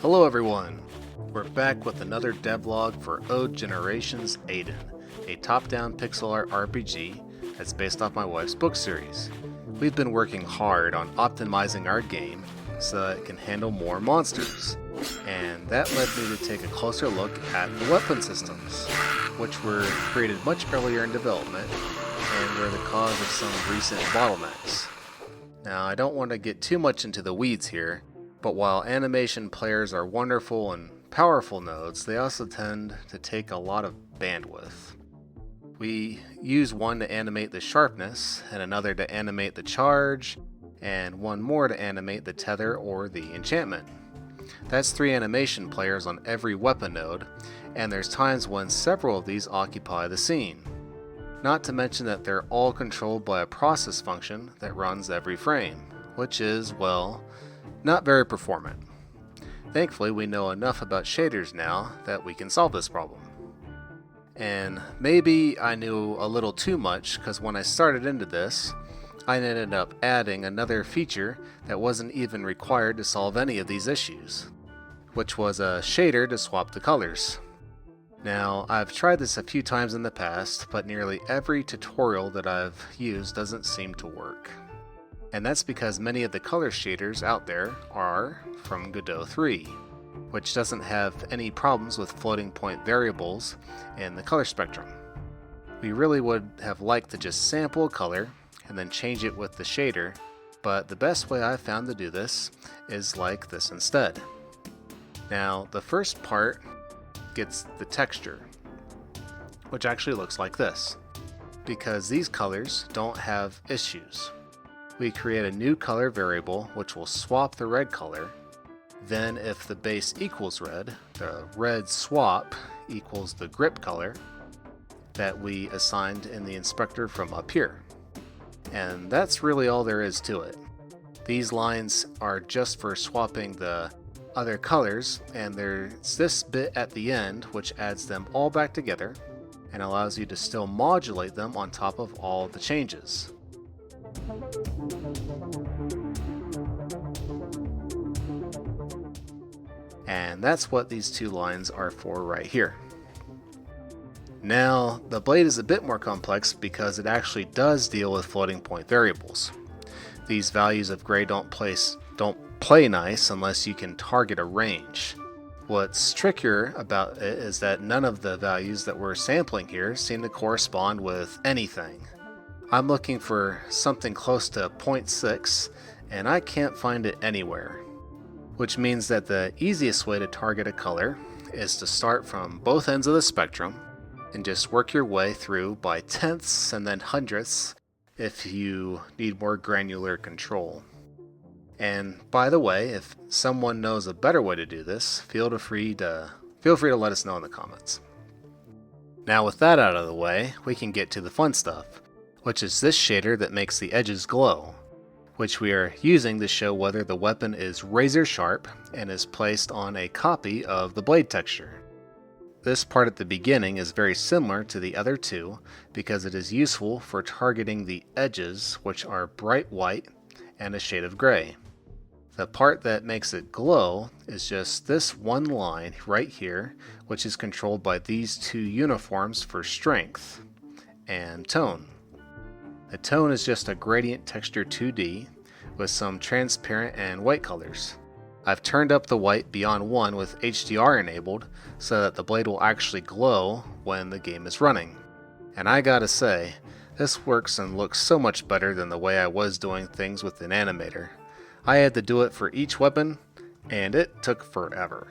Hello everyone! We're back with another devlog for Ode Generations Aiden, a top-down pixel art RPG that's based off my wife's book series. We've been working hard on optimizing our game so that it can handle more monsters, and that led me to take a closer look at the weapon systems, which were created much earlier in development and were the cause of some recent bottlenecks. Now, I don't want to get too much into the weeds here, but while animation players are wonderful and powerful nodes, they also tend to take a lot of bandwidth. We use one to animate the sharpness, and another to animate the charge, and one more to animate the tether or the enchantment. That's 3 animation players on every weapon node, and there's times when several of these occupy the scene. Not to mention that they're all controlled by a process function that runs every frame, which is, well, not very performant. Thankfully, we know enough about shaders now that we can solve this problem. And maybe I knew a little too much, because when I started into this, I ended up adding another feature that wasn't even required to solve any of these issues, which was a shader to swap the colors. Now, I've tried this a few times in the past, but nearly every tutorial that I've used doesn't seem to work. And that's because many of the color shaders out there are from Godot 3, which doesn't have any problems with floating point variables in the color spectrum. We really would have liked to just sample a color and then change it with the shader, but the best way I've found to do this is like this instead. Now, the first part gets the texture, which actually looks like this, because these colors don't have issues. We create a new color variable which will swap the red color. Then if the base equals red, the red swap equals the grip color that we assigned in the inspector from up here. And that's really all there is to it. These lines are just for swapping the other colors, and there's this bit at the end which adds them all back together and allows you to still modulate them on top of all the changes. And that's what these 2 lines are for right here. Now, the blade is a bit more complex because it actually does deal with floating point variables. These values of gray don't play nice unless you can target a range. What's trickier about it is that none of the values that we're sampling here seem to correspond with anything. I'm looking for something close to 0.6, and I can't find it anywhere. Which means that the easiest way to target a color is to start from both ends of the spectrum and just work your way through by tenths and then hundredths if you need more granular control. And by the way, if someone knows a better way to do this, feel free to let us know in the comments. Now with that out of the way, we can get to the fun stuff, which is this shader that makes the edges glow, which we are using to show whether the weapon is razor sharp and is placed on a copy of the blade texture. This part at the beginning is very similar to the other 2 because it is useful for targeting the edges, which are bright white and a shade of gray. The part that makes it glow is just this one line right here, which is controlled by these 2 uniforms for strength and tone. The tone is just a gradient texture 2D with some transparent and white colors. I've turned up the white beyond 1 with HDR enabled so that the blade will actually glow when the game is running. And I gotta say, this works and looks so much better than the way I was doing things with an animator. I had to do it for each weapon, and it took forever.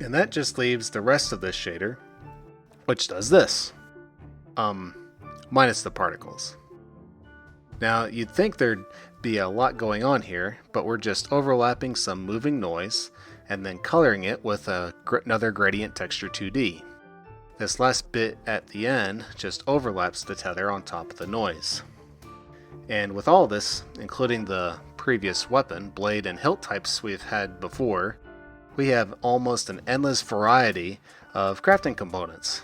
And that just leaves the rest of this shader, which does this. Minus the particles. Now, you'd think there'd be a lot going on here, but we're just overlapping some moving noise and then coloring it with another gradient texture 2D. This last bit at the end just overlaps the tether on top of the noise. And with all this, including the previous weapon, blade, and hilt types we've had before, we have almost an endless variety of crafting components.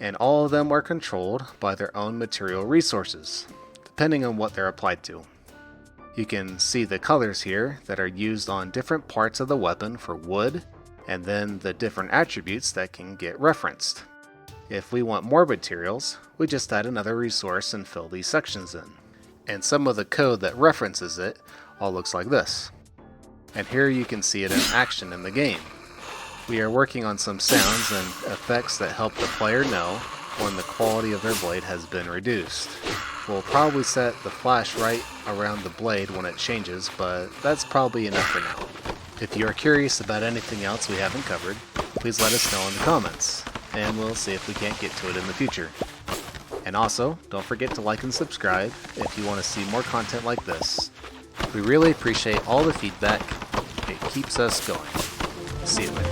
And all of them are controlled by their own material resources, depending on what they're applied to. You can see the colors here that are used on different parts of the weapon for wood, and then the different attributes that can get referenced. If we want more materials, we just add another resource and fill these sections in. And some of the code that references it all looks like this. And here you can see it in action in the game. We are working on some sounds and effects that help the player know when the quality of their blade has been reduced. We'll probably set the flash right around the blade when it changes, but that's probably enough for now. If you are curious about anything else we haven't covered, please let us know in the comments, and we'll see if we can't get to it in the future. And also, don't forget to like and subscribe if you want to see more content like this. We really appreciate all the feedback. It keeps us going. See you later.